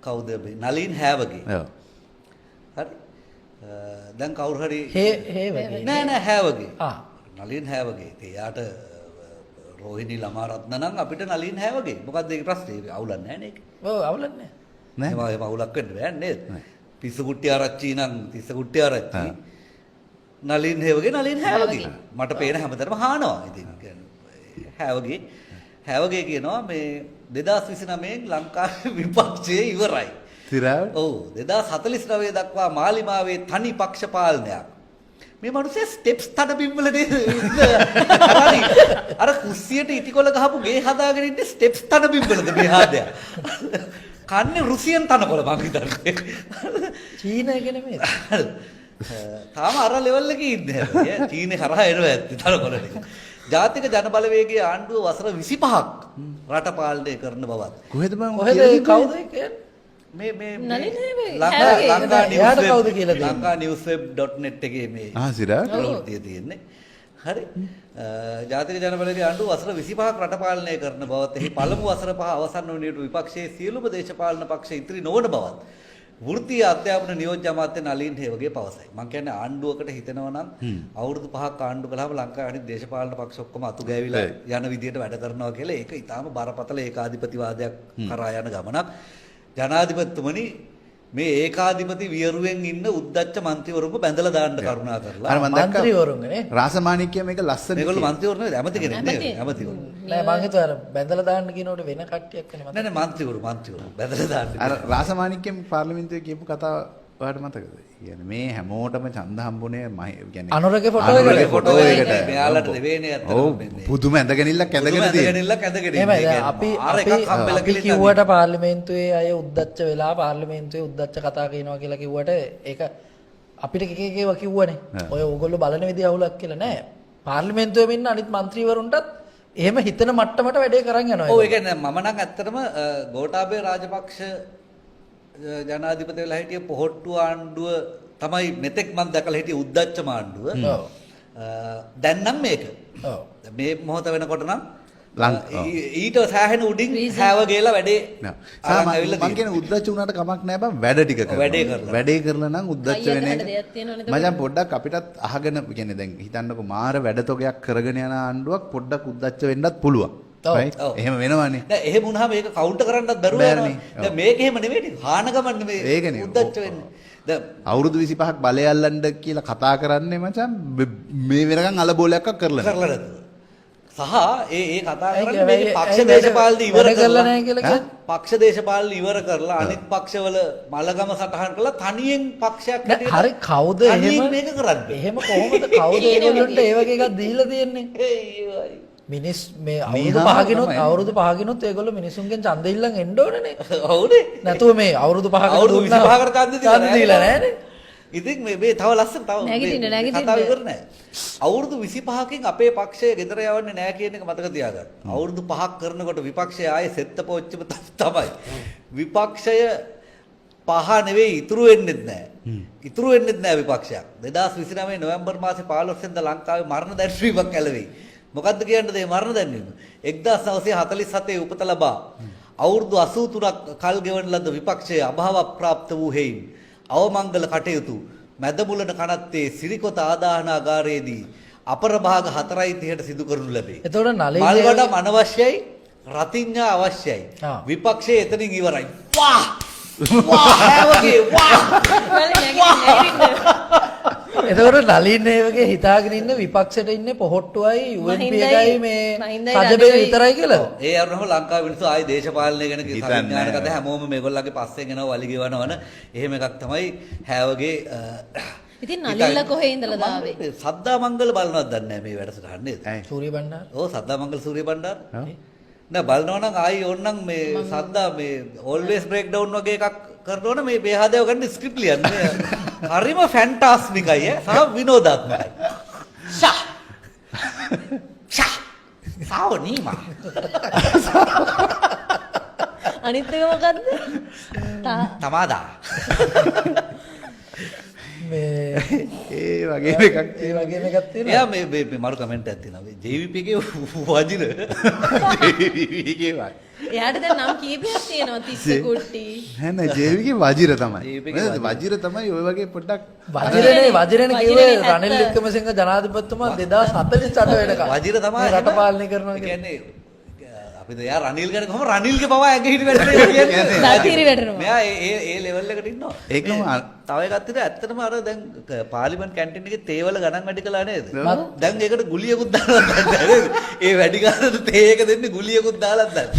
කවුද මේ නලින් හැවගේ. ඔව්. හරි. දැන් කවුරු හරි හේ වගේ. නෑ හැවගේ. ආ. නලින් හැවගේ. එයාට රෝහිණී ළමාරත්න නම් අපිට නලින් හැවගේ. මොකද්ද ඒක ප්‍රශ්නේ? අවුලක් නෑ නේ ඒක. ඔව් අවුලන්නේ. නෑ. ඒවා අවුලක් වෙන්න බෑ නේද? පිස්සු කුට්ටි ආරච්චි නම් තිස්ස කුට්ටි ආරච්චි. නලින් හැවගේ නලින් හැවගේ. මට පේන හැමතැනම හානවා. ඉතින් කියන්නේ හැවගේ කියනවා මේ 2029 ලංකාවේ විපක්ෂයේ ඉවරයි. තිරාව? ඔව් 2049 දක්වා මාලිමාවේ තනි පක්ෂ පාලනයක්. මේ මිනිස්සේ ස්ටෙප්ස් තඩබිම්වල නේද? අර කුස්සියට ඉටිකොල ගහපු ගේ හදාගෙන ඉන්නේ ස්ටෙප්ස් තඩබිම්වලද මේ හාදයා? කන්නේ රුසියන් තනකොළ මං හිතන්නේ. චීනයක නෙමෙයි. තාම අර ලෙවල් එකේ ඉන්නේ හැබැයි. චීනේ හරහා එනවා ඇත්තේ තනකොළ ටික. ජාතික ජනබලවේගයේ ආණ්ඩුව වසර 25ක් රට පාලනය කරන බවත්. කොහෙද බං? කොහෙද කවුද කියන්නේ? lankanewsweb.net එකේ මේ ප්‍රවෘත්තිය තියෙන්නේ. හරි. ජාතික ජනබලවේගයේ ආණ්ඩුව වසර 25ක් රට පාලනය කරන බවත් එහි පළමු වසර පහ අවසන් වන විට විපක්ෂයේ සියලුම දේශපාලන පක්ෂ ඉතිරි නොවන බවත් වෘත්තීය අධ්‍යාපන නියෝජ්‍ය අමාත්‍ය නලින් හේවගේ පවසයි. මම කියන්නේ ආණ්ඩුවකට හිතනවා නම් අවුරුදු 5ක් ආණ්ඩු කළාම ලංකාවේ අනිත් දේශපාලන පක්ෂ ඔක්කොම අතු ගෑවිලා යන විදියට වැඩ කරනවා කියලා ඒක ඊටාම බරපතල ඒකාධිපතිවාදයක් කරා යන ගමනක්. ජනාධිපතිතුමනි මේ ඒකාධිපති වියරුවෙන් ඉන්න උද්දච්ච මන්ත්‍රීවරුන්ව බැඳලා දාන්න කරුණා කරලා. අර මම දැක්කා මන්ත්‍රීවරුන්ගනේ. රාසමාණික්‍ය මේක ලස්සන. මේගොල්ලෝ මන්ත්‍රීවරු නෙවෙයි ඇමති කෙනෙක් නේ. ඇමතිවරු. නෑ මං හිතුවා අර බැඳලා දාන්න කියනකොට වෙන කට්ටියක් නේ මම. නෑ මන්ත්‍රීවරු බැඳලා දාන්න. අර රාසමාණික්‍ය පාර්ලිමේන්තුවේ කියපු කතාව ඔයාලට මතකද? කියන්නේ මේ හැමෝටම ඡන්ද හම්බුනේ මම කියන්නේ අනුරගේ ෆොටෝ එකට මෙයාලට දෙවේනේ අතට මෙන්නේ. පුදුම ඇඳගෙනිල්ලක් ඇඳගෙන එහෙමයි අපි කිව්වට පාර්ලිමේන්තුවේ අය උද්දච්ච වෙලා පාර්ලිමේන්තුවේ උද්දච්ච කතා කියනවා කියලා කිව්වට ඒක අපිට එක එකව කිව්වනේ. ඔය ඕගොල්ලෝ බලන විදිහ අවුලක් කියලා නෑ. පාර්ලිමේන්තුවේ ඉන්න අනිත් മന്ത്രിවරුන්ටත් එහෙම හිතන මට්ටමට වැඩේ කරන් යනවා. ඔව් ඒ කියන්නේ මම නම් ඇත්තටම ගෝඨාභය රාජපක්ෂ ජනාධිපති වෙලා හිටිය පොහොට්ටු ආණ්ඩුව තමයි මෙතෙක් මම දැකලා හිටිය උද්දච්ච ආණ්ඩුව. දැන් නම් මේක. මේ මොහොත වෙනකොට නම් ඊට සෑහෙන උඩින් හැව ගේලා වැඩේ මම කියන උද්දච්ච උනාට කමක් නැහැ බං වැඩ ටික කරලා. වැඩේ කරලා නම් උද්දච්ච වෙන එක. මචං පොඩ්ඩක් අපිටත් අහගෙන කියන්නේ දැන් හිතන්නකෝ මාර වැඩතොගයක් කරගෙන යන ආණ්ඩුවක් පොඩ්ඩක් උද්දච්ච වෙන්නත් පුළුවන්. එහෙම වෙනවනේ. දැන් එහෙම වුණාම ඒක කවුන්ටර් කරන්නත් බැරුව යනවා. දැන් මේක එහෙම නෙවෙයි. හාන ගමන් නෙවෙයි. උද්දච්ච වෙන්නේ. දැන් අවුරුදු 25ක් බලය අල්ලන්න කියලා කතා කරන්නේ මචං මේ වෙනකන් අලබෝලයක් කරලා නැහැ. සහ ඒ කතා කරන්නේ මේ පක්ෂ දේශපාලන ඉවර කරලා නැහැ කියලා කියන්නේ. පක්ෂ දේශපාලන ඉවර කරලා අනිත් පක්ෂවල මලගම සටහන් කරලා තනියෙන් පක්ෂයක් හැටියට හරි කවුද එහෙම මේක කරන්නේ? එහෙම කොහොමද කවුද ඒගොල්ලන්ට ඒ වගේ එකක් දීලා තියන්නේ? මිනිස් මේ අවුරුදු පහකිනුත් ඒගොල්ලෝ මිනිසුන්ගෙන් ඡන්ද ඉල්ලන් එන්න ඕනනේ. ඔව්නේ. නැතුව මේ අවුරුදු 25කට ඡන්ද දීලා නැහැනේ. ඉතින් මේ තව ලස්සන තව කතාව ඉවර නැහැ. අවුරුදු 25කින් අපේ පක්ෂය ගෙදර යවන්නේ නැහැ කියන එක මතක තියාගන්න. අවුරුදු 5ක් කරනකොට විපක්ෂය ආයේ සෙත්ත පොච්චම තමයි. විපක්ෂය පහ නෙවෙයි ඉතුරු වෙන්නෙත් නැහැ. ඉතුරු වෙන්නෙත් නැහැ විපක්ෂයක්. 2029 නොවැම්බර් මාසේ 15 වෙනිදා ලංකාවේ මරණ දැන්වීමක් ඇලවෙයි. මොකද්ද කියන්නද මේ මරණ දැන්වීම? 1947 උපත ලබා අවුරුදු 83ක් කල් ගෙවන ලද විපක්ෂයේ අභාව ප්‍රාප්ත වූ හේයින් අවමංගල කටයුතු මැදමුලන කනත්තේ සිරිකොත ආදාහනාගාරයේදී අපරභාග 4:30ට සිදු කරනු ලැබේ. එතකොට මල්වඩම් අනවශ්‍යයි, රතිඤ්ඤා අවශ්‍යයි. විපක්ෂයේ එතනින් ඉවරයි. වා! වා! හැවගේ වා! එතකොට නලින් මේ වගේ හිතාගෙන ඉන්න විපක්ෂයට ඉන්නේ පොහොට්ටුවයි UNP එකයි මේ රජබේ විතරයි කියලා. ඒ අරනම ලංකාවේ මිනිස්සු ආයි දේශපාලනය ගැන සංඥානකට හැමෝම මේගොල්ලන්ගේ පස්සෙන් එනවා වලි ගෙවනවන. එහෙම එකක් තමයි හැවගේ. ඉතින් නලින්ලා කොහේ ඉඳලා දාවේ? සද්දා මංගල බලනවද දන්නේ නැහැ මේ වැඩසටහන නේද? සූරිය බණ්ඩාර. ඔව් සද්දා මංගල සූරිය බණ්ඩාර. නෑ බලනවා නම් ආයි ඕනනම් මේ සද්දා මේ always break down වගේ එකක් කරනවනේ මේ බේහදේව ගන්න ස්ක්‍රිප්ට් ලියන්නේ. හරිම ෆැන්ටාස්ටිකයි සහ විනෝදාත්මකයි. ෂා. ෂා. සාවනීමා. අනිත් එක මොකද්ද? තමාදා. මේ ඒ වගේ එකක් ඒ වගේම එකක් තියෙනවා. එයා මේ මරු කමෙන්ට් එකක් තියෙනවා. JVP එකේ වජිර. JVP එකේ වයි. එයාට දැන් නම් කීපයක් තියෙනවා තිස්ස කුට්ටි. නෑ නෑ JVP එකේ වජිර තමයි. JVP එකේ වජිර තමයි ඔය වගේ පොඩ්ඩක් වජිරනේ කිව්වේ වජිරනේ රනිල් වික්‍රමසිංහ ජනාධිපතිතුමා 2048 වෙනකම් වජිර තමයි මේ රට පාලනය කරනවා ඒ කියන්නේ. කියන්නේ අපිට එයා රනිල් ගැන කොහොම රනිල්ගේ පවා ඇඟ හිටි වැඩේ කියන්නේ. දතිරි වැටෙනවා. මෙයා ඒ ලෙවල් එකට ඉන්නවා. ඒකම තව එකක් තියෙනවා ඇත්තටම අර දැන් පාර්ලිමේන්තු කැන්ටින් එකේ තේවල ගණන් වැඩි කළා නේද? ඔව්. දැන් ඒකට ගුලියකුත් දාලා දැන් නේද? ඒ වැඩි ගානට තේ එක දෙන්නේ ගුලියකුත් දාලා දැන්.